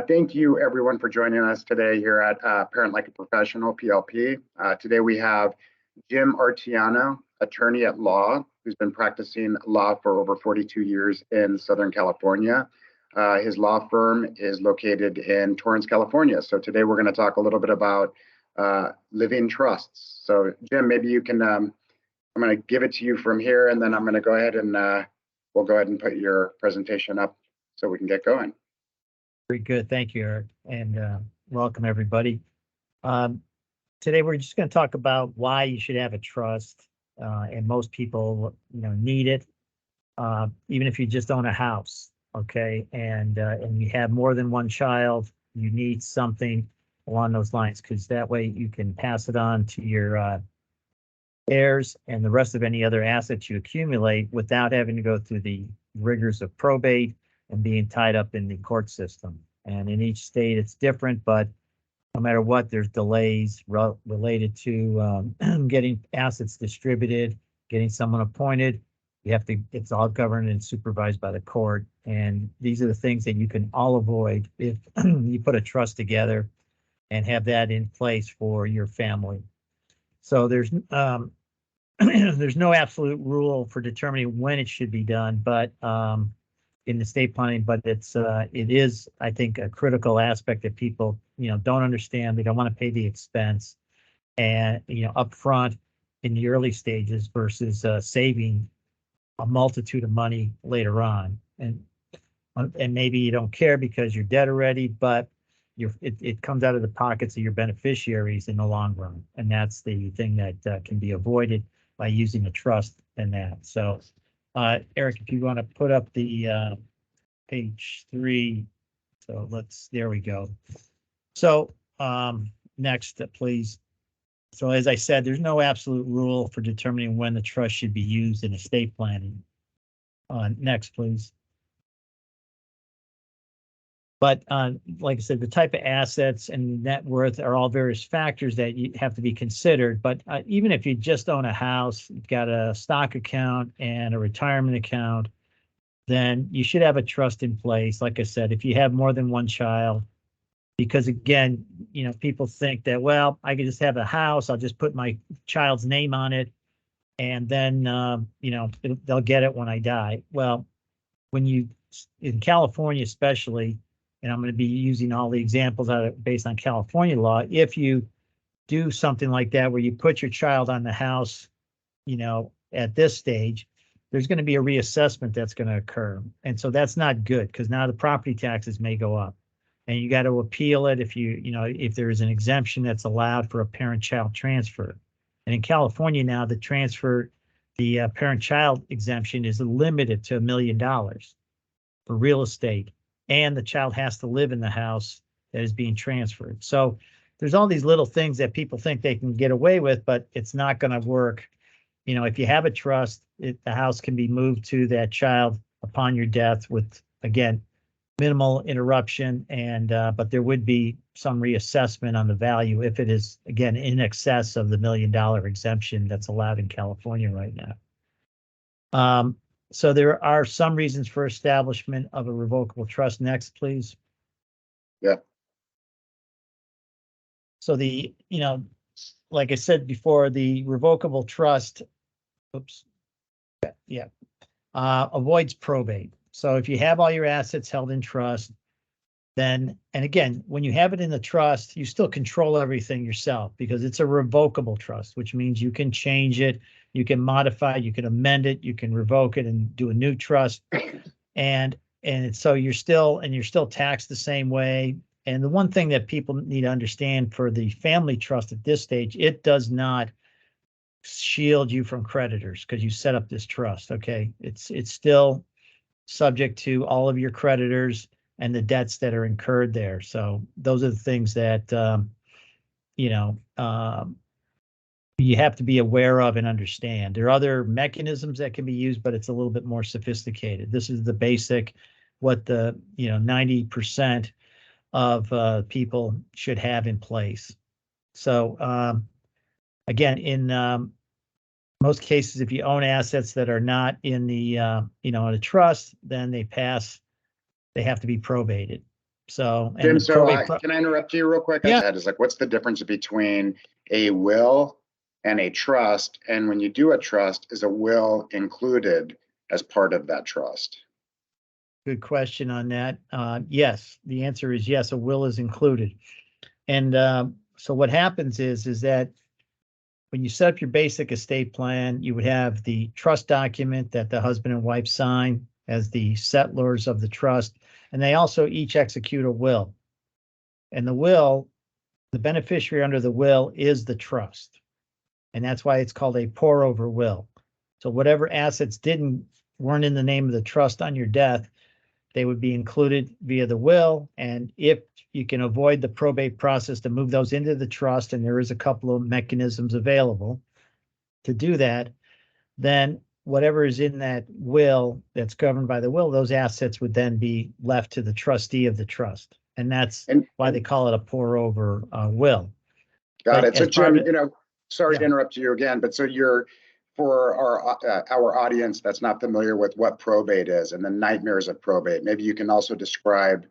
Thank you, everyone, for joining us today here at Parent Like a Professional, PLP. Today we have Jim Artiano, attorney at law, who's been practicing law for over 42 years in Southern California. His law firm is located in Torrance, California. So today we're going to talk a little bit about living trusts. So Jim, maybe you can, I'm going to give it to you from here, and then I'm going to go ahead and we'll go ahead and put your presentation up so we can get going. Very good. Thank you, Eric. And welcome, everybody. Today, we're just going to talk about why you should have a trust. And most people, need it, even if you just own a house. OK, and you have more than one child, you need something along those lines, because that way you can pass it on to your heirs and the rest of any other assets you accumulate without having to go through the rigors of probate and being tied up in the court system. And in each state, it's different, but no matter what, there's delays related to getting assets distributed, getting someone appointed. It's all governed and supervised by the court. And these are the things that you can all avoid if you put a trust together and have that in place for your family. So there's there's no absolute rule for determining when it should be done, but in the estate planning, but it is, I think, a critical aspect that people, don't understand. They don't want to pay the expense and, upfront in the early stages versus saving a multitude of money later on. And maybe you don't care because you're dead already, but it comes out of the pockets of your beneficiaries in the long run. And that's the thing that can be avoided by using a trust and that. So Eric, if you want to put up the page 3. So there we go. So next, please. So as I said, there's no absolute rule for determining when the trust should be used in estate planning. Next, please. But like I said, the type of assets and net worth are all various factors that you have to be considered. But even if you just own a house, you've got a stock account and a retirement account, then you should have a trust in place. Like I said, if you have more than one child, because again, people think that, well, I can just have a house, I'll just put my child's name on it, and then, they'll get it when I die. Well, in California especially, and I'm going to be using all the examples based on California law. If you do something like that, where you put your child on the house, at this stage, there's going to be a reassessment that's going to occur. And so that's not good, because now the property taxes may go up, and you got to appeal it if there is an exemption that's allowed for a parent-child transfer. And in California now, the parent-child exemption is limited to $1 million for real estate. And the child has to live in the house that is being transferred. So there's all these little things that people think they can get away with, but it's not going to work. If you have a trust, the house can be moved to that child upon your death with, again, minimal interruption, but there would be some reassessment on the value if it is, again, in excess of the $1 million exemption that's allowed in California right now. So there are some reasons for establishment of a revocable trust. Next, please. Yeah. So like I said before, the revocable trust, avoids probate. So if you have all your assets held in trust, then, and again, when you have it in the trust, you still control everything yourself, because it's a revocable trust, which means you can change it, you can modify it, you can amend it, you can revoke it and do a new trust. And so you're still taxed the same way. And the one thing that people need to understand for the family trust at this stage, it does not shield you from creditors because you set up this trust. Okay, it's still subject to all of your creditors and the debts that are incurred there. So those are the things that you have to be aware of and understand. There are other mechanisms that can be used, but it's a little bit more sophisticated. This is the basic, what the 90% of people should have in place. So again, in most cases, if you own assets that are not in the in a trust, then they have to be probated. So, and Jim, the so probate, can I interrupt you real quick? Yeah. That is like, what's the difference between a will and a trust? And when you do a trust, is a will included as part of that trust? Good question on that. Yes, the answer is yes, a will is included. And so what happens is that when you set up your basic estate plan, you would have the trust document that the husband and wife sign as the settlors of the trust, and they also each execute a will. And the will, the beneficiary under the will is the trust. And that's why it's called a pour over will. So whatever assets weren't in the name of the trust on your death, they would be included via the will. And if you can avoid the probate process to move those into the trust, and there is a couple of mechanisms available to do that, then whatever is in that will that's governed by the will, those assets would then be left to the trustee of the trust. And that's why they call it a pour over will. Got But it. So as part Jim, of it- sorry to Yeah. interrupt you again, but so for our audience that's not familiar with what probate is and the nightmares of probate, maybe you can also describe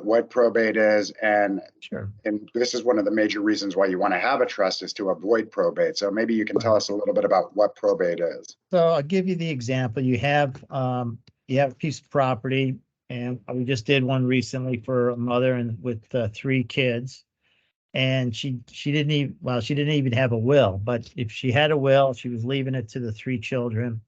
what probate is, and Sure. this is one of the major reasons why you want to have a trust, is to avoid probate. So maybe you can tell us a little bit about what probate is. So I'll give you the example. You have a piece of property, and we just did one recently for a mother and with 3 kids. And she didn't even have a will, but if she had a will, she was leaving it to the 3 children.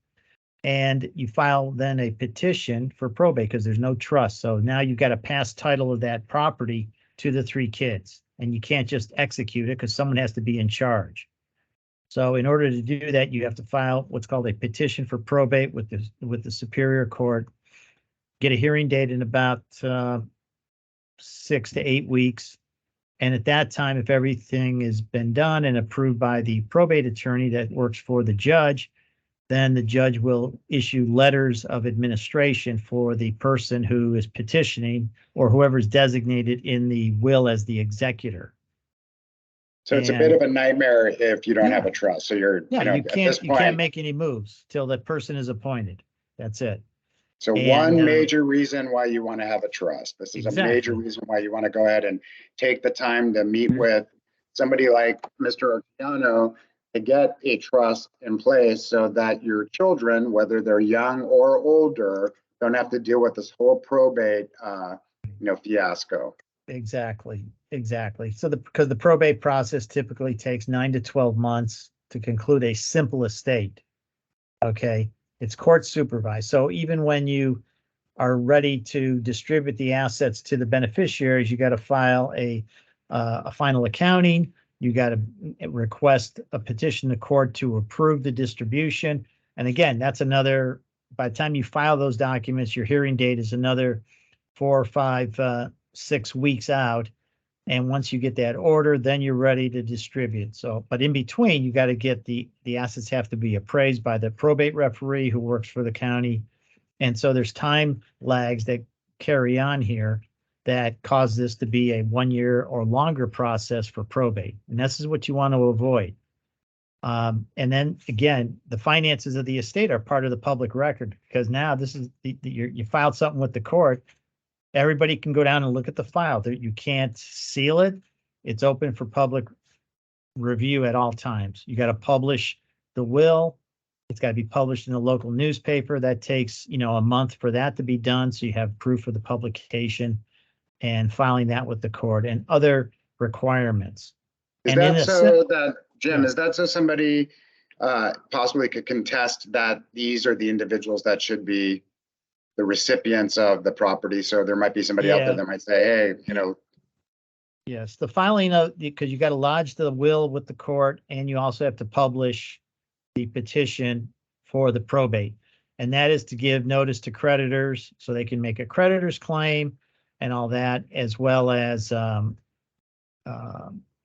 And you file then a petition for probate because there's no trust. So now you've got to pass title of that property to the 3 kids, and you can't just execute it because someone has to be in charge. So in order to do that, you have to file what's called a petition for probate with the Superior Court, get a hearing date in about 6 to 8 weeks. And at that time, if everything has been done and approved by the probate attorney that works for the judge, then the judge will issue letters of administration for the person who is petitioning or whoever's designated in the will as the executor. So it's a bit of a nightmare if you don't have a trust. So you at this you point, can't make any moves till the person is appointed. That's it. So one major reason why you want to have a trust. This is a major reason why you want to go ahead and take the time to meet with somebody like Mr. Artiano to get a trust in place so that your children, whether they're young or older, don't have to deal with this whole probate, fiasco. Exactly. So because the probate process typically takes 9 to 12 months to conclude a simple estate. Okay. It's court supervised. So even when you are ready to distribute the assets to the beneficiaries, you got to file a final accounting. You got to request a petition to court to approve the distribution. And again, that's another, by the time you file those documents, your hearing date is another 4 or 5, 6 weeks out. And once you get that order, then you're ready to distribute. So, but in between, you got to get the assets have to be appraised by the probate referee who works for the county. And so there's time lags that carry on here that cause this to be a 1 year or longer process for probate. And this is what you want to avoid. And then again, the finances of the estate are part of the public record because now this is you filed something with the court. Everybody can go down and look at the file. You can't seal it. It's open for public review at all times. You got to publish the will. It's got to be published in the local newspaper. That takes, a month for that to be done. So you have proof of the publication and filing that with the court and other requirements. Is that so somebody possibly could contest that these are the individuals that should be the recipients of the property? So there might be somebody out there that might say, hey, Yes, the filing of, because you got to lodge the will with the court and you also have to publish the petition for the probate. And that is to give notice to creditors so they can make a creditor's claim and all that, as well as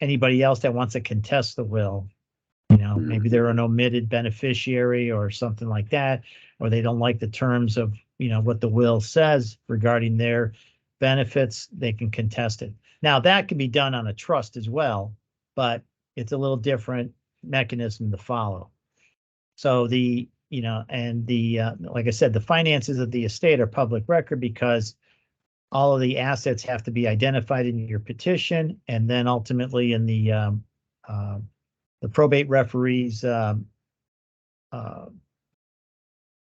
anybody else that wants to contest the will. Maybe they're an omitted beneficiary or something like that, or they don't like the terms of, what the will says regarding their benefits, they can contest it. Now that can be done on a trust as well, but it's a little different mechanism to follow. So like I said, the finances of the estate are public record because all of the assets have to be identified in your petition, and then ultimately in the probate referee's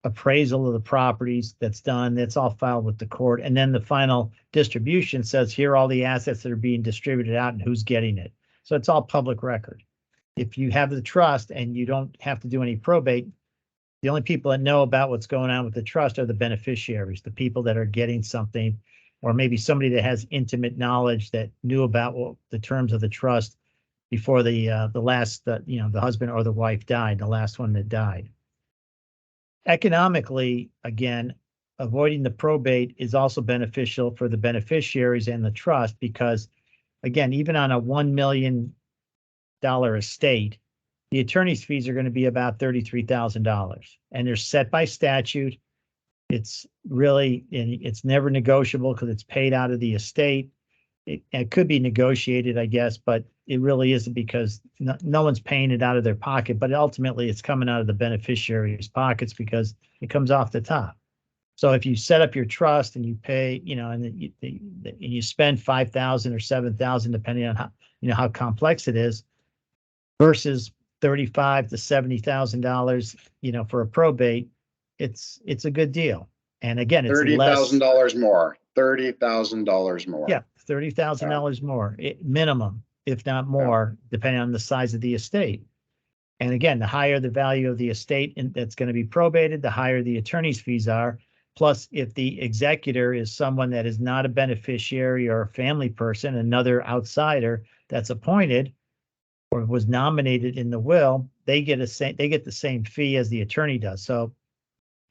appraisal of the properties that's done. That's all filed with the court. And then the final distribution says, here are all the assets that are being distributed out and who's getting it. So it's all public record. If you have the trust and you don't have to do any probate, the only people that know about what's going on with the trust are the beneficiaries, the people that are getting something, or maybe somebody that has intimate knowledge that knew about the terms of the trust before the last, the husband or the wife died, the last one that died. Economically, again, avoiding the probate is also beneficial for the beneficiaries and the trust because, again, even on a $1 million estate, the attorney's fees are going to be about $33,000, and they're set by statute. It's never negotiable because it's paid out of the estate. It could be negotiated, I guess, but it really isn't because no one's paying it out of their pocket, but ultimately it's coming out of the beneficiary's pockets because it comes off the top. So if you set up your trust and you pay, and you spend $5,000 or $7,000, depending on how complex it is, versus $35,000 to $70,000, for a probate, it's a good deal. And again, it's $30,000 more. $30,000 more. Yeah, $30,000 more minimum, if not more, depending on the size of the estate. And again, the higher the value of the estate that's going to be probated, the higher the attorney's fees are. Plus, if the executor is someone that is not a beneficiary or a family person, another outsider that's appointed or was nominated in the will, they get the same fee as the attorney does. So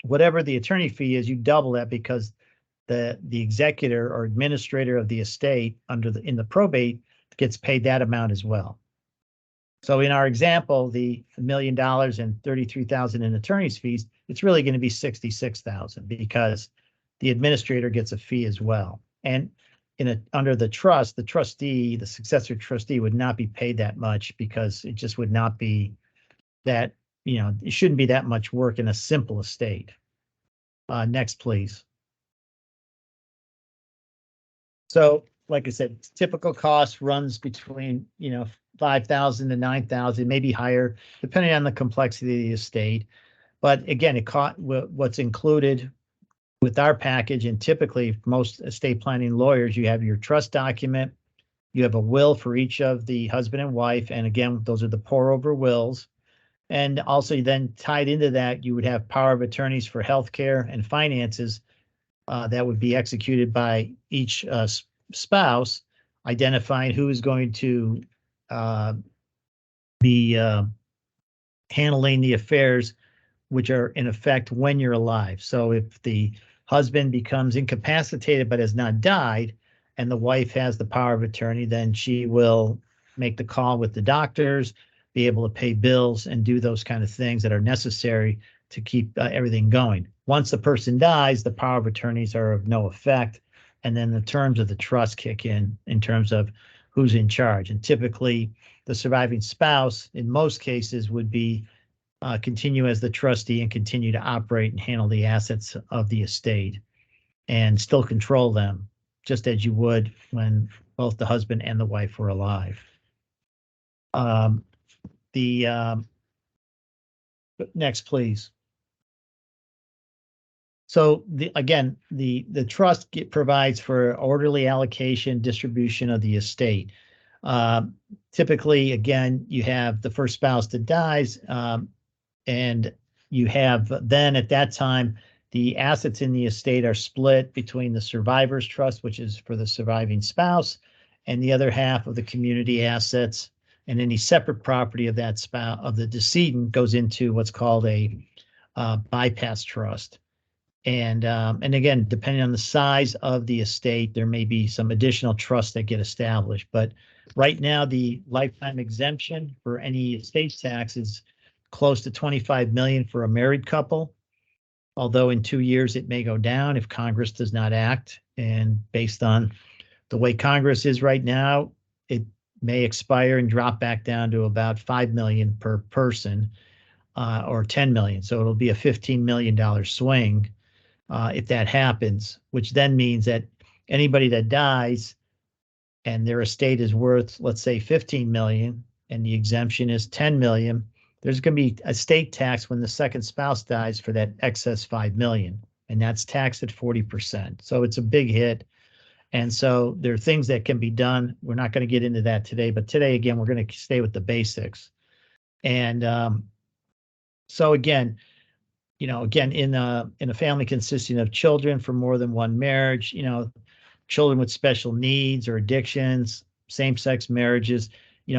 whatever the attorney fee is, you double that because the executor or administrator of the estate in the probate gets paid that amount as well. So in our example, the $1 million and $33,000 in attorney's fees, it's really going to be $66,000 because the administrator gets a fee as well. And under the trust, the successor trustee would not be paid that much because it just would not be that, it shouldn't be that much work in a simple estate. Next, please. So, like I said, typical cost runs between, $5,000 to $9,000, maybe higher, depending on the complexity of the estate. But again, what's included with our package, and typically most estate planning lawyers, you have your trust document, you have a will for each of the husband and wife, and again, those are the pour-over wills. And also then tied into that, you would have power of attorneys for healthcare and finances that would be executed by each spouse, identifying who is going to be handling the affairs which are in effect when you're alive. So if the husband becomes incapacitated but has not died and the wife has the power of attorney, then she will make the call with the doctors, be able to pay bills and do those kind of things that are necessary to keep everything going. Once the person dies, the power of attorneys are of no effect. And then the terms of the trust kick in terms of who's in charge. And typically the surviving spouse in most cases would be continue as the trustee and continue to operate and handle the assets of the estate and still control them, just as you would when both the husband and the wife were alive. Next, please. So the trust provides for orderly allocation, distribution of the estate. Typically, again, you have the first spouse that dies, and you have then at that time, the assets in the estate are split between the survivor's trust, which is for the surviving spouse, and the other half of the community assets, and any separate property of that spouse of the decedent goes into what's called a bypass trust. And again, depending on the size of the estate, there may be some additional trusts that get established. But right now, the lifetime exemption for any estate tax is close to $25 million for a married couple. Although in 2 years it may go down if Congress does not act. And based on the way Congress is right now, it may expire and drop back down to about $5 million per person, or $10 million. So it'll be a $15 million swing. If that happens, which then means that anybody that dies and their estate is worth, let's say, 15 million, and the exemption is 10 million, there's going to be a state tax when the second spouse dies for that excess 5 million, and that's taxed at 40%. So it's a big hit. And so there are things that can be done. We're not going to get into that today, but today, again, we're going to stay with the basics. And so again, again, in a family consisting of children from more than one marriage, children with special needs or addictions, same-sex marriages,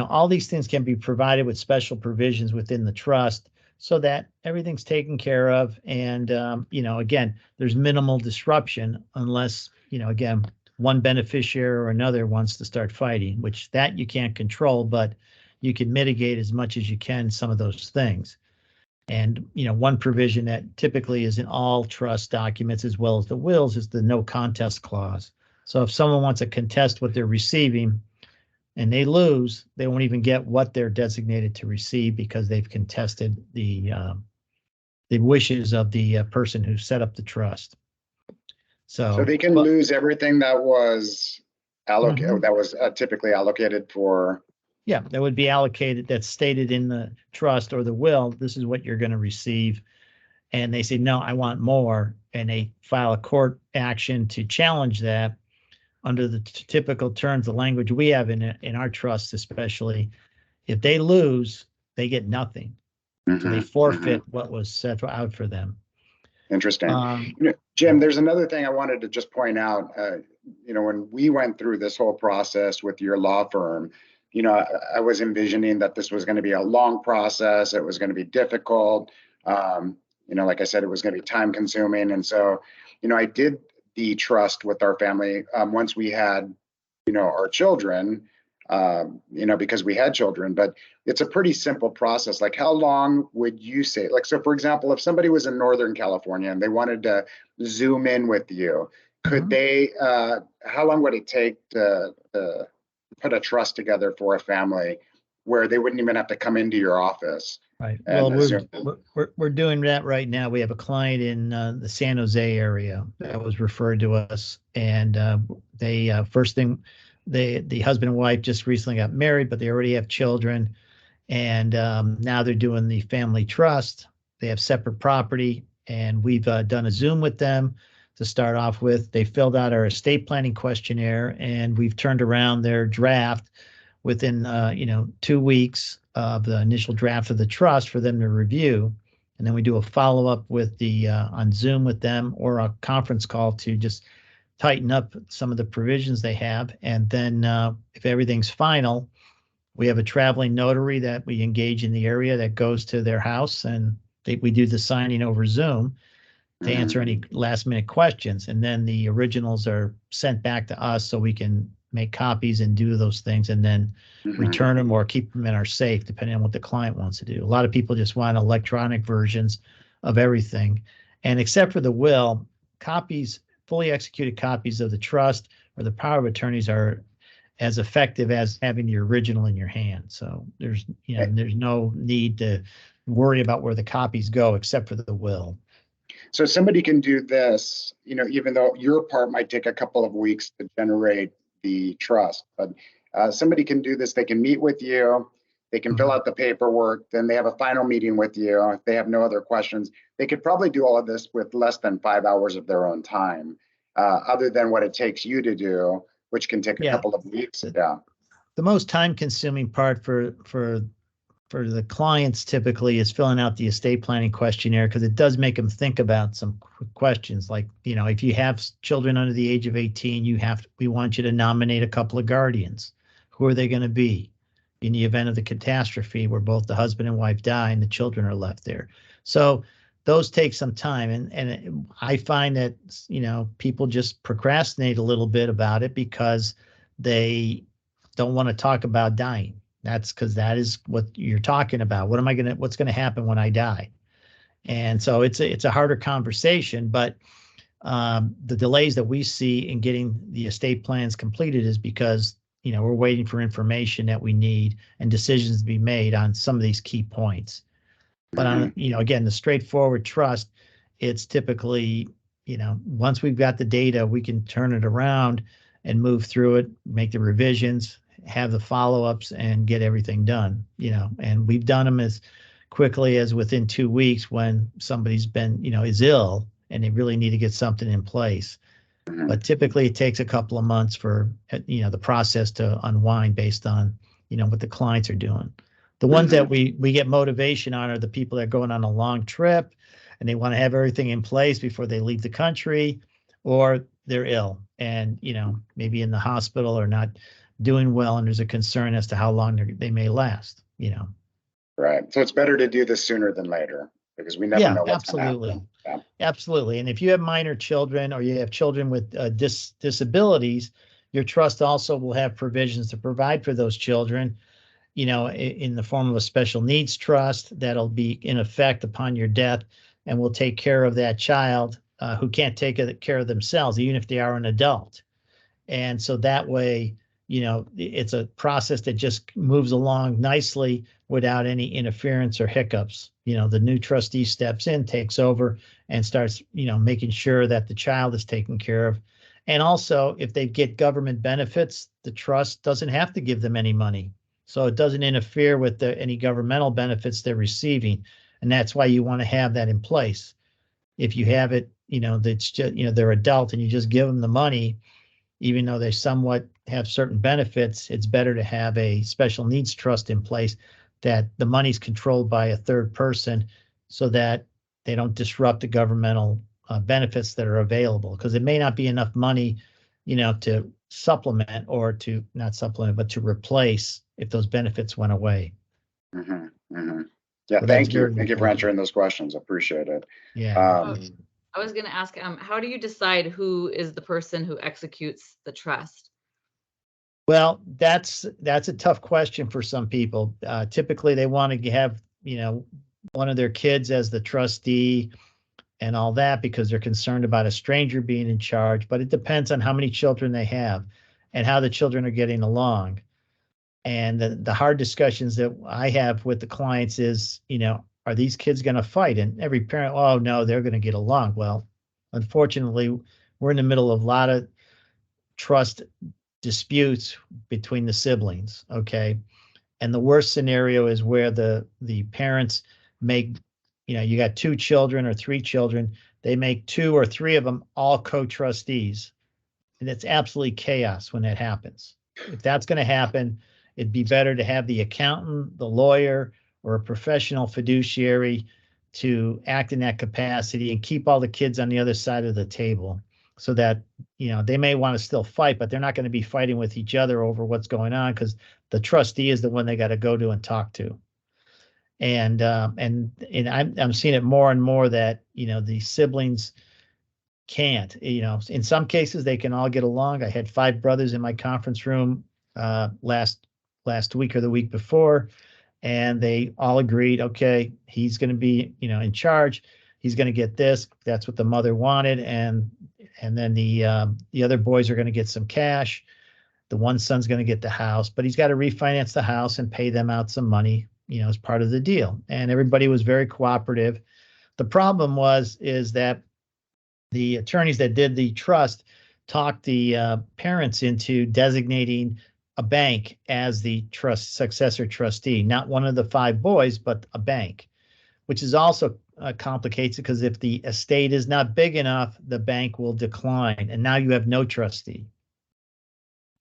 all these things can be provided with special provisions within the trust so that everything's taken care of. And, again, there's minimal disruption unless, again, one beneficiary or another wants to start fighting, which that you can't control, but you can mitigate as much as you can some of those things. And, one provision that typically is in all trust documents as well as the wills is the no contest clause. So if someone wants to contest what they're receiving and they lose, they won't even get what they're designated to receive because they've contested the wishes of the person who set up the trust. So they can lose everything that was allocated, that was typically allocated for. Yeah, that would be allocated, that's stated in the trust or the will. This is what you're going to receive. And they say, no, I want more. And they file a court action to challenge that under the typical terms, the language we have in our trust, especially. If they lose, they get nothing. So they forfeit what was set out for them. Interesting. Jim, there's another thing I wanted to just point out. When we went through this whole process with your law firm, I was envisioning that this was going to be a long process. It was going to be difficult. Like I said, it was going to be time consuming. And so, I did the trust with our family once we had, our children, because we had children, but it's a pretty simple process. Like, how long would you say, so for example, if somebody was in Northern California and they wanted to Zoom in with you, could they, how long would it take to put a trust together for a family where they wouldn't even have to come into your office? Right. Well, we're doing that right now. We have a client in the San Jose area that was referred to us, and they first thing, the husband and wife just recently got married, but they already have children, and now they're doing the family trust. They have separate property, and we've done a Zoom with them to start off with. They filled out our estate planning questionnaire, and we've turned around their draft within 2 weeks of the initial draft of the trust for them to review. And then we do a follow-up with the on Zoom with them or a conference call to just tighten up some of the provisions they have. And then if everything's final, we have a traveling notary that we engage in the area that goes to their house, and we do the signing over Zoom to answer any last minute questions. And then the originals are sent back to us so we can make copies and do those things, and then return them or keep them in our safe, depending on what the client wants to do. A lot of people just want electronic versions of everything. And except for the will, copies, fully executed copies of the trust or the power of attorneys are as effective as having the original in your hand. So there's no need to worry about where the copies go except for the will. So somebody can do this, even though your part might take a couple of weeks to generate the trust, but somebody can do this. They can meet with you, they can fill out the paperwork, then they have a final meeting with you. If they have no other questions, they could probably do all of this with less than 5 hours of their own time, other than what it takes you to do, which can take a couple of weeks. The most time consuming part for the clients typically is filling out the estate planning questionnaire, because it does make them think about some questions like, if you have children under the age of 18, we want you to nominate a couple of guardians. Who are they going to be in the event of the catastrophe where both the husband and wife die and the children are left there? So those take some time. And I find that, people just procrastinate a little bit about it because they don't want to talk about dying. That's because that is what you're talking about. What's going to happen when I die? And so it's a harder conversation, but the delays that we see in getting the estate plans completed is because, we're waiting for information that we need and decisions to be made on some of these key points. But on, again, the straightforward trust, it's typically, once we've got the data, we can turn it around and move through it, make the revisions, have the follow-ups, and get everything done, and we've done them as quickly as within 2 weeks when somebody's been, is ill and they really need to get something in place. But typically it takes a couple of months for, the process to unwind based on, what the clients are doing. The ones that we get motivation on are the people that are going on a long trip and they want to have everything in place before they leave the country, or they're ill and, maybe in the hospital or not doing well. And there's a concern as to how long they may last, Right. So it's better to do this sooner than later because we never know what's going to happen. Yeah. Absolutely. And if you have minor children or you have children with disabilities, your trust also will have provisions to provide for those children, in the form of a special needs trust that'll be in effect upon your death and will take care of that child who can't take care of themselves, even if they are an adult. And so that way, it's a process that just moves along nicely without any interference or hiccups. The new trustee steps in, takes over, and starts, making sure that the child is taken care of. And also, if they get government benefits, the trust doesn't have to give them any money. So it doesn't interfere with any governmental benefits they're receiving. And that's why you want to have that in place. If you have it, that's just, they're adult and you just give them the money, even though they somewhat have certain benefits, it's better to have a special needs trust in place that the money's controlled by a third person so that they don't disrupt the governmental benefits that are available, because it may not be enough money, to supplement or to not supplement, but to replace if those benefits went away. Yeah, thank you. Thank you for answering those questions. Appreciate it. Yeah. I was going to ask, how do you decide who is the person who executes the trust? Well, that's a tough question for some people. Typically, they want to have, one of their kids as the trustee and all that because they're concerned about a stranger being in charge. But it depends on how many children they have and how the children are getting along. And the hard discussions that I have with the clients is, are these kids going to fight? And every parent, oh, no, they're going to get along. Well, unfortunately, we're in the middle of a lot of trust disputes between the siblings. Okay. And the worst scenario is where the parents make, you got 2 children or 3 children, they make 2 or 3 of them all co-trustees. And it's absolutely chaos when that happens. If that's going to happen, it'd be better to have the accountant, the lawyer, or a professional fiduciary to act in that capacity and keep all the kids on the other side of the table so that, they may want to still fight, but they're not going to be fighting with each other over what's going on because the trustee is the one they got to go to and talk to. And I'm seeing it more and more that, the siblings can't, in some cases they can all get along. I had 5 brothers in my conference room last week or the week before, and they all agreed, okay, he's going to be, in charge. He's going to get this. That's what the mother wanted. And then the other boys are going to get some cash. The one son's going to get the house, but he's got to refinance the house and pay them out some money, as part of the deal. And everybody was very cooperative. The problem is that the attorneys that did the trust talked the parents into designating a bank as the successor trustee, not one of the 5 boys, but a bank, which is also complicates it because if the estate is not big enough, the bank will decline, and now you have no trustee.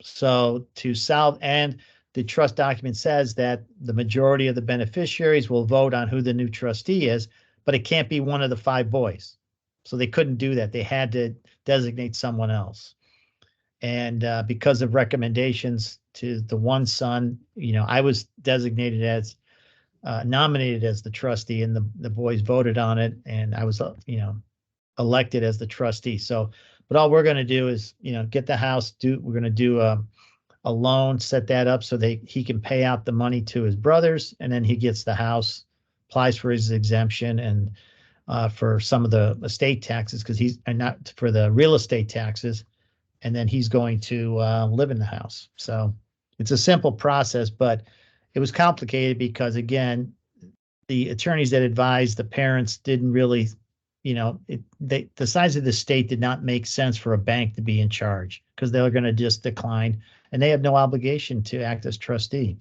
So to solve, and the trust document says that the majority of the beneficiaries will vote on who the new trustee is, but it can't be one of the 5 boys. So they couldn't do that. They had to designate someone else. And because of recommendations to the one son, I was designated as nominated as the trustee, and the boys voted on it, and I was, elected as the trustee. So, but all we're going to do is, get the house. We're going to do a loan, set that up so he can pay out the money to his brothers, and then he gets the house, applies for his exemption and for some of the estate taxes because he's not for the real estate taxes, and then he's going to live in the house. So it's a simple process, but it was complicated because, again, the attorneys that advised the parents didn't really, the size of the state did not make sense for a bank to be in charge because they're going to just decline, and they have no obligation to act as trustee.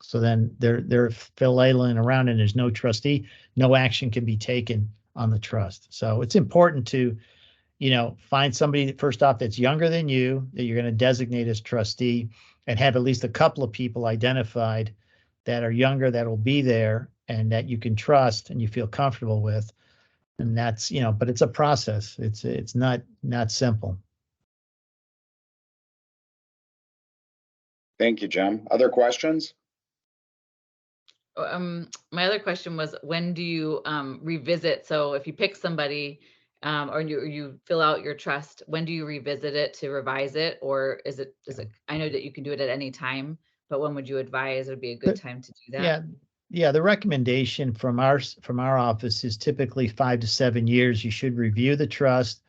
So then they're flailing around and there's no trustee, no action can be taken on the trust. So it's important to, find somebody first off that's younger than you that you're going to designate as trustee, and have at least a couple of people identified that are younger that will be there and that you can trust and you feel comfortable with. And that's, but it's a process. It's not simple. Thank you, Jim. Other questions? My other question was, when do you revisit? So if you pick somebody or you fill out your trust, when do you revisit it to revise it? Or is it, I know that you can do it at any time, but when would you advise it would be a good time to do that? Yeah. The recommendation from our office is typically 5 to 7 years. You should review the trust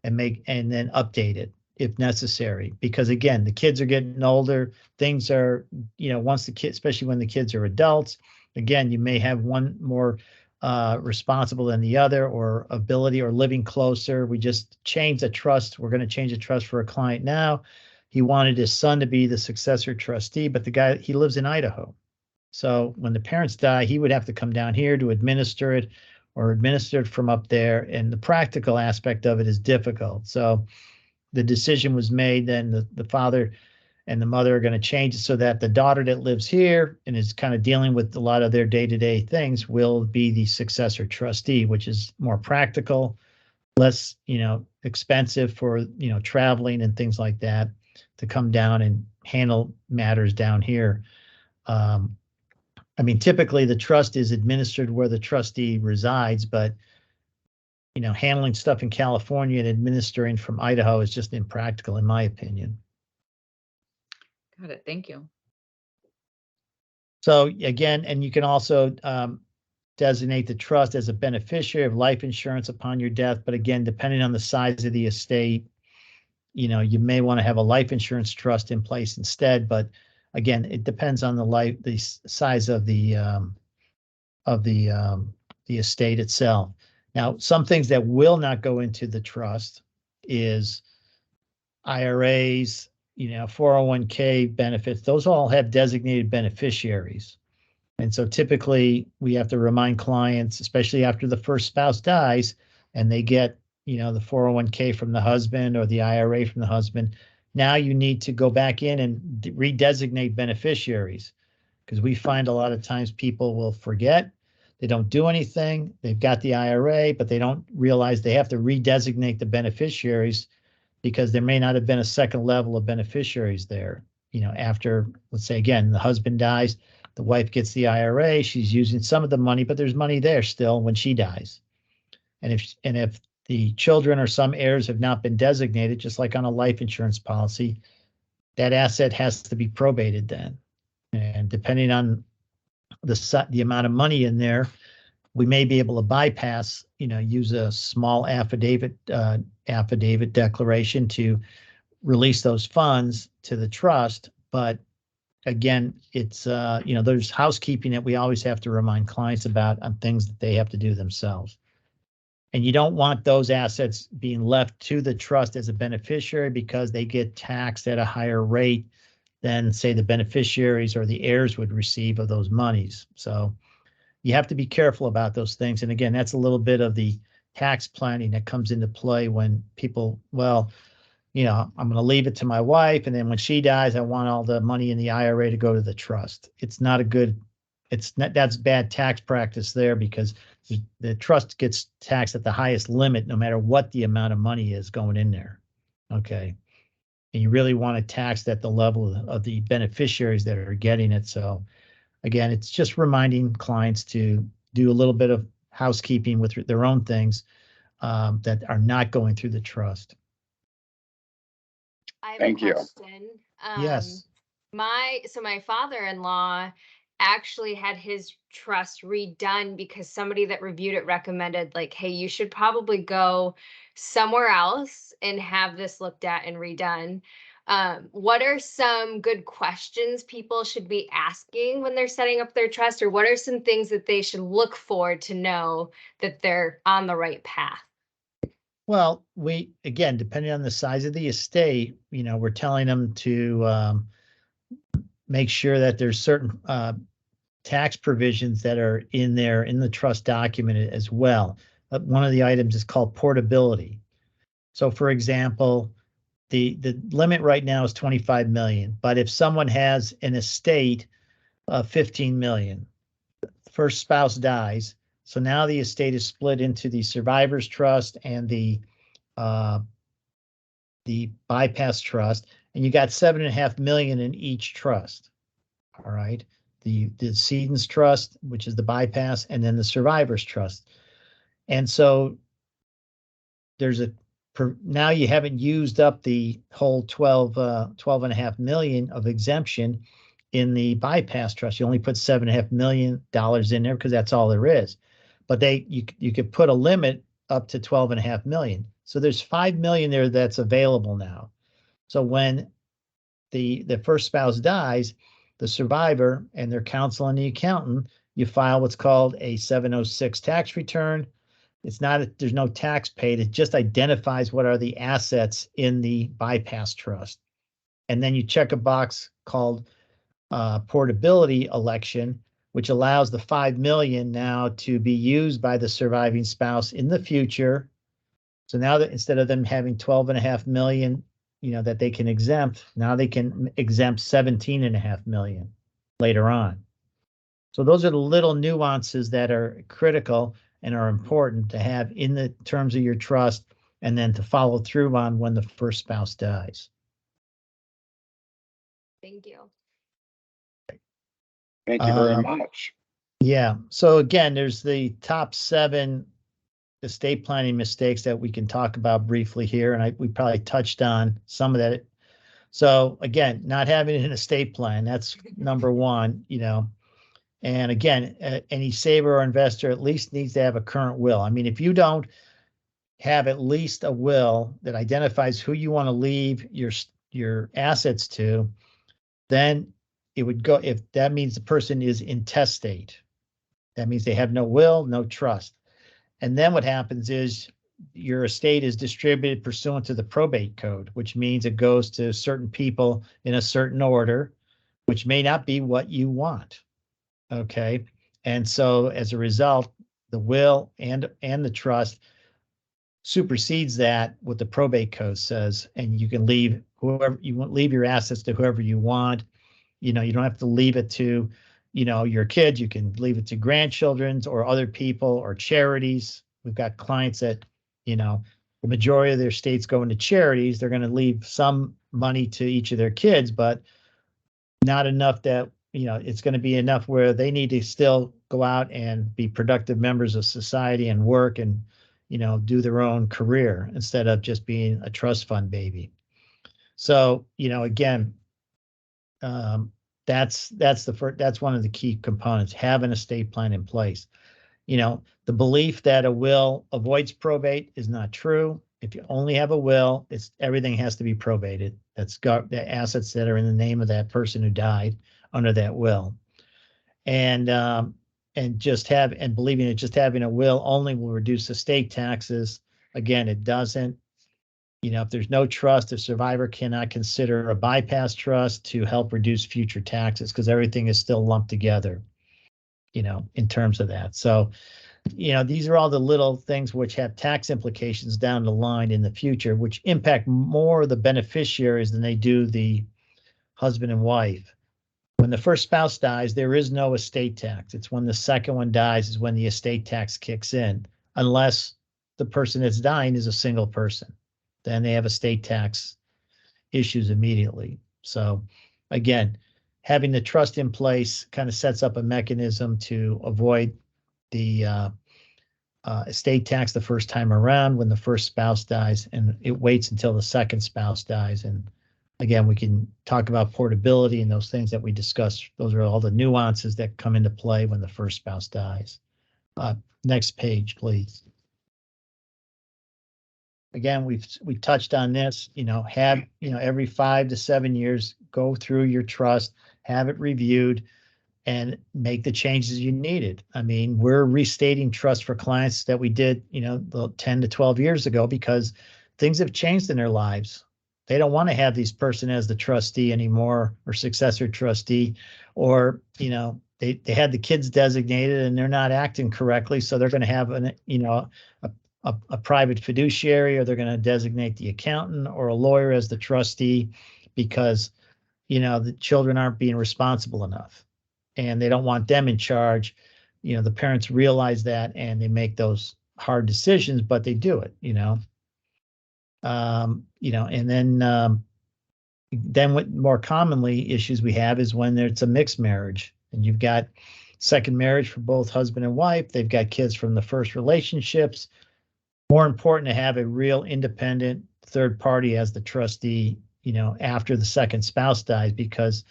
and then update it if necessary, because again, the kids are getting older. Things are, once the kids, especially when the kids are adults, again, you may have one more responsible than the other, or ability, or living closer. We just changed the trust. We're going to change the trust for a client now. He wanted his son to be the successor trustee, but the guy, he lives in Idaho. So when the parents die, he would have to come down here to administer it, or administer it from up there. And the practical aspect of it is difficult. So the decision was made, then the father and the mother are going to change it so that the daughter that lives here and is kind of dealing with a lot of their day-to-day things will be the successor trustee, which is more practical, less, expensive for, traveling and things like that, to come down and handle matters down here. Typically the trust is administered where the trustee resides, but handling stuff in California and administering from Idaho is just impractical, in my opinion. Got it. Thank you. So again, and you can also designate the trust as a beneficiary of life insurance upon your death. But again, depending on the size of the estate, you may want to have a life insurance trust in place instead. But again, it depends on the size of the estate itself. Now, some things that will not go into the trust is IRAs, 401k benefits. Those all have designated beneficiaries. And so typically we have to remind clients, especially after the first spouse dies and they get, the 401k from the husband or the IRA from the husband. Now you need to go back in and redesignate beneficiaries, because we find a lot of times people will forget. They don't do anything. They've got the IRA, but they don't realize they have to redesignate the beneficiaries, because there may not have been a second level of beneficiaries there. After, let's say, again, the husband dies, the wife gets the IRA. She's using some of the money, but there's money there still when she dies. And if the children or some heirs have not been designated, just like on a life insurance policy, that asset has to be probated then. And depending on the amount of money in there, we may be able to bypass, use a small affidavit declaration to release those funds to the trust. But again, it's, there's housekeeping that we always have to remind clients about on things that they have to do themselves. And you don't want those assets being left to the trust as a beneficiary, because they get taxed at a higher rate than, say, the beneficiaries or the heirs would receive of those monies. So you have to be careful about those things. And again, that's a little bit of the tax planning that comes into play when people, I'm going to leave it to my wife, and then when she dies, I want all the money in the IRA to go to the trust. It's not a good, that's bad tax practice there, because the trust gets taxed at the highest limit, no matter what the amount of money is going in there. Okay. And you really want to tax at the level of the beneficiaries that are getting it. So again, it's just reminding clients to do a little bit of housekeeping with their own things that are not going through the trust. I have Thank a you. question. Yes. My father-in-law actually had his trust redone because somebody that reviewed it recommended, like, hey, you should probably go somewhere else and have this looked at and redone. What are some good questions people should be asking when they're setting up their trust, or what are some things that they should look for to know that they're on the right path? Well, again, depending on the size of the estate, we're telling them to make sure that there's certain tax provisions that are in the trust document as well. One of the items is called portability. So for example, the limit right now is 25 million, but if someone has an estate of 15 million, first spouse dies, so now the estate is split into the survivors trust and the bypass trust, and you got 7.5 million in each trust. All right. The decedent's trust, which is the bypass, and then the survivors trust. And so now you haven't used up the whole 12.5 million of exemption in the bypass trust. You only put $7.5 million in there because that's all there is. But you could put a limit up to 12.5 million. So there's 5 million there that's available now. So when the first spouse dies, the survivor and their counsel and the accountant, you file what's called a 706 tax return. There's no tax paid. It just identifies what are the assets in the bypass trust. And then you check a box called portability election, which allows the 5 million now to be used by the surviving spouse in the future. So now that instead of them having 12.5 million, that they can exempt, now they can exempt 17.5 million later on. So those are the little nuances that are critical and are important to have in the terms of your trust, and then to follow through on when the first spouse dies. Thank you. Thank you very much. Yeah. So again, there's the top 7 estate planning mistakes that we can talk about briefly here, and we probably touched on some of that. So again, not having an estate plan, that's number one, And again, any saver or investor at least needs to have a current will. I mean, if you don't have at least a will that identifies who you want to leave your assets to, then it would go, if that means the person is intestate. That means they have no will, no trust. And then what happens is your estate is distributed pursuant to the probate code, which means it goes to certain people in a certain order, which may not be what you want. Okay. And so as a result, the will and the trust supersedes that what the probate code says, and you can leave your assets to whoever you want. You don't have to leave it to, your kids. You can leave it to grandchildren's or other people or charities. We've got clients that, the majority of their estates go into charities. They're going to leave some money to each of their kids, but not enough that, it's going to be enough where they need to still go out and be productive members of society and work and, do their own career instead of just being a trust fund baby. So, again, that's one of the key components, have an estate plan in place. The belief that a will avoids probate is not true. If you only have a will, everything has to be probated. That's got the assets that are in the name of that person who died under that will. And believing that just having a will only will reduce estate taxes. Again, it doesn't. If there's no trust, the survivor cannot consider a bypass trust to help reduce future taxes because everything is still lumped together, in terms of that. So, these are all the little things which have tax implications down the line in the future, which impact more the beneficiaries than they do the husband and wife. When the first spouse dies, there is no estate tax. It's when the second one dies is when the estate tax kicks in, unless the person that's dying is a single person. Then they have estate tax issues immediately. So again, having the trust in place kind of sets up a mechanism to avoid the estate tax the first time around when the first spouse dies, and it waits until the second spouse dies. And again, we can talk about portability and those things that we discussed. Those are all the nuances that come into play when the first spouse dies. Next page, please. Again, we've touched on this, every 5 to 7 years, go through your trust, have it reviewed, and make the changes you needed. I mean, we're restating trust for clients that we did, 10 to 12 years ago because things have changed in their lives. They don't want to have this person as the trustee anymore or successor trustee, or, they had the kids designated and they're not acting correctly. So they're going to have a private fiduciary, or they're going to designate the accountant or a lawyer as the trustee because, the children aren't being responsible enough and they don't want them in charge. The parents realize that and they make those hard decisions, but they do it, and then what more commonly issues we have is when it's a mixed marriage and you've got second marriage for both husband and wife. They've got kids from the first relationships. More important to have a real independent third party as the trustee, after the second spouse dies, because,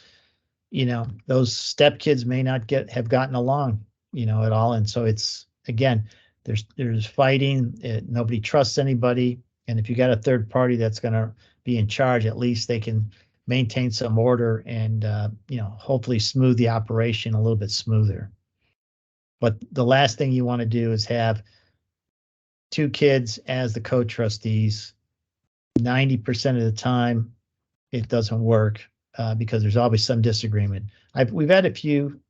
those stepkids may not have gotten along, at all. And so it's, again, there's fighting. Nobody trusts anybody. And if you got a third party that's going to be in charge, at least they can maintain some order and, hopefully smooth the operation a little bit smoother. But the last thing you want to do is have two kids as the co-trustees. 90% of the time, it doesn't work because there's always some disagreement. We've had a few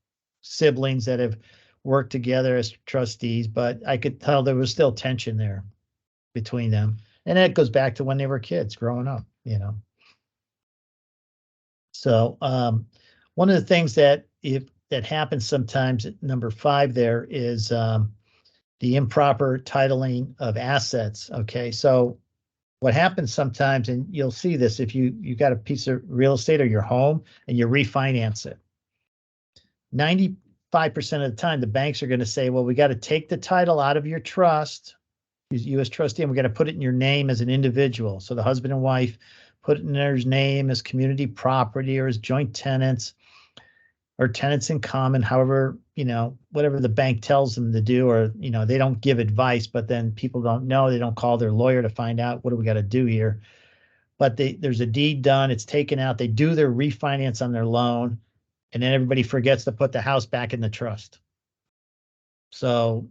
siblings that have worked together as trustees, but I could tell there was still tension there between them. And that goes back to when they were kids growing up, So one of the things that happens sometimes at number 5 there is the improper titling of assets. Okay, so what happens sometimes, and you'll see this if you got a piece of real estate or your home and you refinance it. 95% of the time, the banks are going to say, well, we got to take the title out of your trust, you as trustee, and we got to put it in your name as an individual. So the husband and wife put it in their name as community property or as joint tenants or tenants in common, however, whatever the bank tells them to do, or, they don't give advice, but then people don't know, they don't call their lawyer to find out what do we got to do here. But there's a deed done, it's taken out, they do their refinance on their loan, and then everybody forgets to put the house back in the trust. So,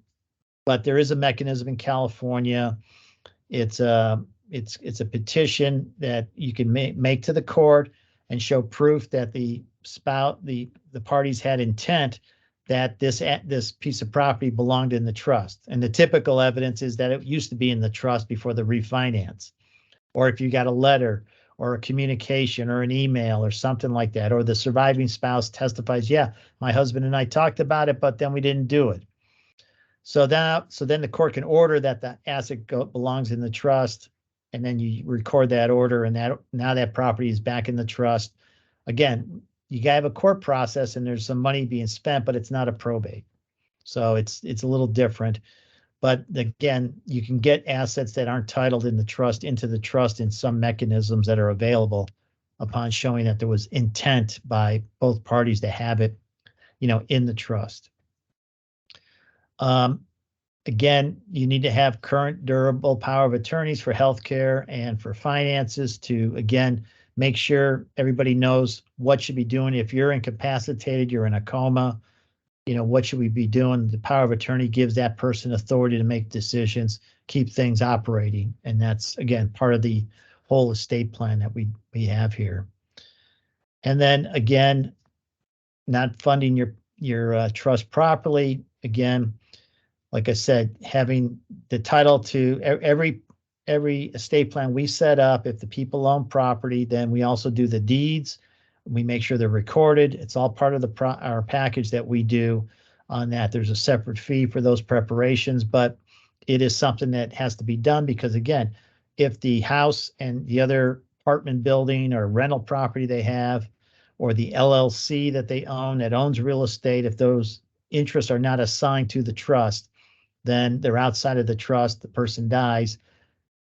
but there is a mechanism in California. It's a petition that you can make to the court and show proof that the parties had intent that this piece of property belonged in the trust. And the typical evidence is that it used to be in the trust before the refinance. Or if you got a letter or a communication or an email or something like that, or the surviving spouse testifies, yeah, my husband and I talked about it, but then we didn't do it. So then the court can order that the asset belongs in the trust, and then you record that order, and now that property is back in the trust. Again, you gotta have a court process, and there's some money being spent, but it's not a probate. So it's a little different. But again, you can get assets that aren't titled in the trust into the trust in some mechanisms that are available upon showing that there was intent by both parties to have it, in the trust. Again, you need to have current durable power of attorneys for healthcare and for finances to, again, make sure everybody knows what should be doing. If you're incapacitated, you're in a coma, what should we be doing? The power of attorney gives that person authority to make decisions, keep things operating. And that's, again, part of the whole estate plan that we have here. And then again, not funding your trust properly. Again, like I said, having the title to every estate plan we set up, if the people own property, then we also do the deeds. We make sure they're recorded. It's all part of our package that we do on that. There's a separate fee for those preparations, but it is something that has to be done because, again, if the house and the other apartment building or rental property they have, or the LLC that they own that owns real estate, if those interests are not assigned to the trust, then they're outside of the trust, the person dies,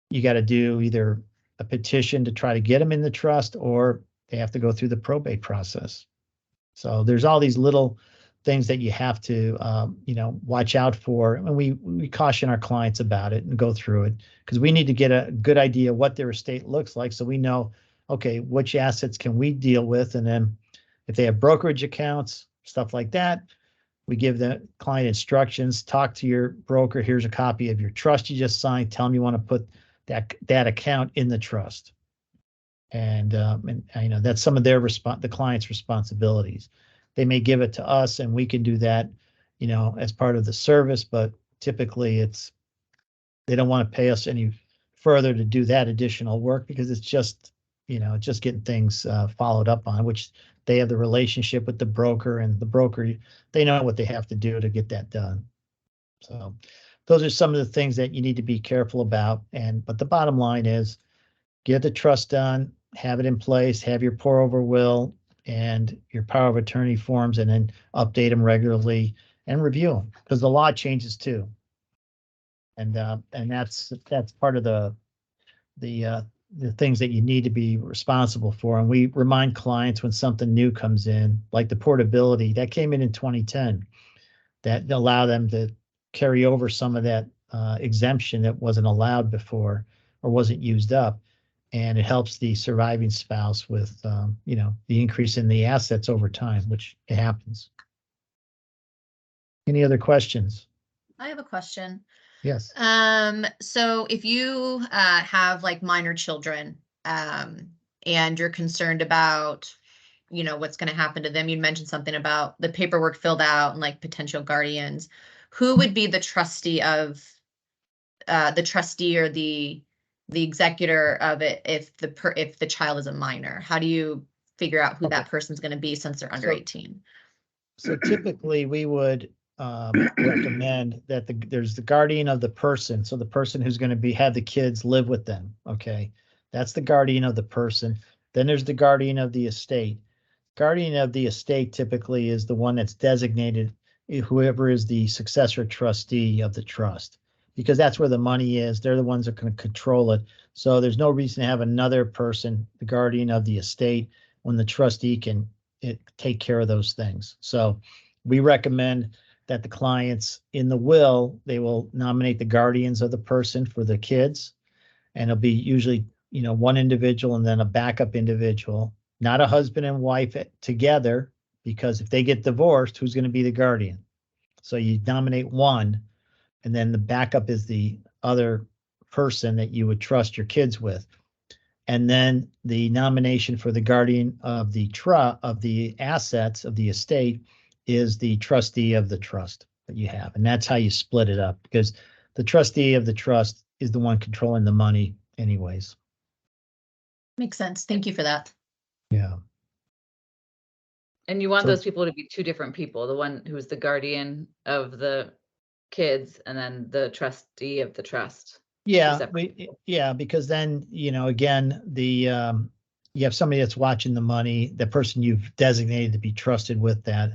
you got to do either a petition to try to get them in the trust, or they have to go through the probate process. So there's all these little things that you have to, watch out for. And we caution our clients about it and go through it because we need to get a good idea what their estate looks like. So we know, okay, which assets can we deal with? And then if they have brokerage accounts, stuff like that. We give the client instructions, talk to your broker. Here's a copy of your trust you just signed. Tell them you want to put that account in the trust. And you know, that's some of their the client's responsibilities. They may give it to us and we can do that, you know, as part of the service, but typically they don't want to pay us any further to do that additional work because it's just, you know, just getting things followed up on, which they have the relationship with the broker, and the broker, they know what they have to do to get that done. So those are some of the things that you need to be careful about. But the bottom line is get the trust done, have it in place, have your pour over will and your power of attorney forms, and then update them regularly and review them because the law changes too. And that's part of the things that you need to be responsible for. And we remind clients when something new comes in, like the portability that came in 2010, that allow them to carry over some of that exemption that wasn't allowed before or wasn't used up. And it helps the surviving spouse with, you know, the increase in the assets over time, which it happens. Any other questions? I have a question. Yes. So if you have like minor children, and you're concerned about, you know, what's going to happen to them, you mentioned something about the paperwork filled out and like potential guardians. Who would be the trustee of the trustee or the executor of it if the child is a minor? How do you figure out who that person's going to be since they're under 18? So typically we would recommend that there's the guardian of the person. So the person who's going to have the kids live with them. Okay. That's the guardian of the person. Then there's the guardian of the estate. Guardian of the estate typically is the one that's designated, whoever is the successor trustee of the trust, because that's where the money is. They're the ones that can control it. So there's no reason to have another person, the guardian of the estate, when the trustee can take care of those things. So we recommend that the clients in the will, they will nominate the guardians of the person for the kids. And it'll be usually, you know, one individual and then a backup individual, not a husband and wife together, because if they get divorced, who's going to be the guardian? So you nominate one, and then the backup is the other person that you would trust your kids with. And then the nomination for the guardian of the assets of the estate is the trustee of the trust that you have. And that's how you split it up, because the trustee of the trust is the one controlling the money anyways. Makes sense. Thank you for that. Yeah. And you want So- those people to be two different people, the one who's the guardian of the kids and then the trustee of the trust. Yeah, separate because then, you know, again, you have somebody that's watching the money, the person you've designated to be trusted with that.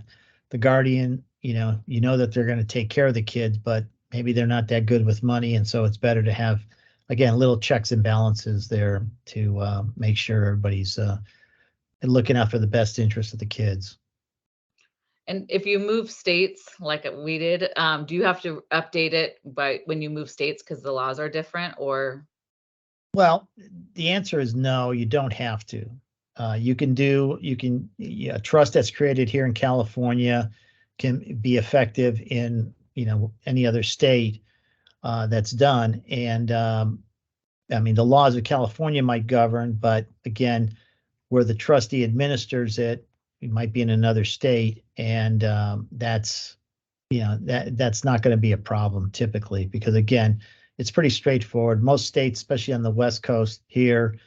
The guardian, you know that they're going to take care of the kids, but maybe they're not that good with money. And so it's better to have, again, little checks and balances there to make sure everybody's looking out for the best interest of the kids. And if you move states like we did, do you have to update it when you move states because the laws are different, or? Well, the answer is no, you don't have to. A trust that's created here in California can be effective in, you know, any other state that's done. And I mean, the laws of California might govern, but again, where the trustee administers it, it might be in another state, and that's not going to be a problem typically, because again, it's pretty straightforward. Most states, especially on the West Coast here,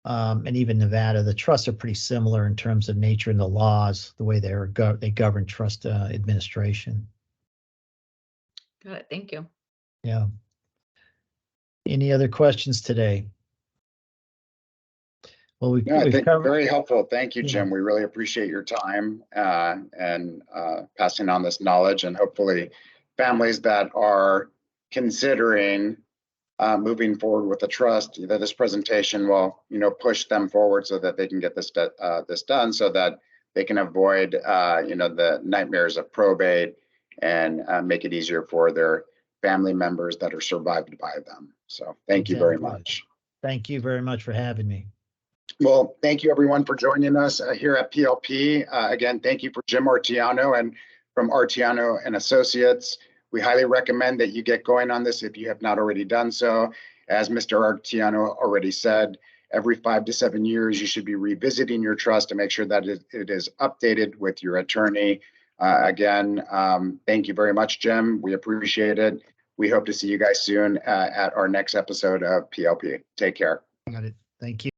and even Nevada, the trusts are pretty similar in terms of nature and the laws, the way they govern trust administration. Got it. Thank you. Yeah. Any other questions today? Well, No, I we've think covered. very helpful. Thank you, Yeah. Jim. We really appreciate your time and passing on this knowledge, and hopefully families that are considering moving forward with the trust, that this presentation will, you know, push them forward so that they can get this done, so that they can avoid, you know, the nightmares of probate, and make it easier for their family members that are survived by them. So thank you very Exactly. much. Thank you very much for having me. Well, thank you everyone for joining us here at PLP. Again, thank you for Jim Artiano and from Artiano and Associates. We highly recommend that you get going on this if you have not already done so. As Mr. Artiano already said, every 5 to 7 years, you should be revisiting your trust to make sure that it is updated with your attorney. Again, thank you very much, Jim. We appreciate it. We hope to see you guys soon at our next episode of PLP. Take care. Got it. Thank you.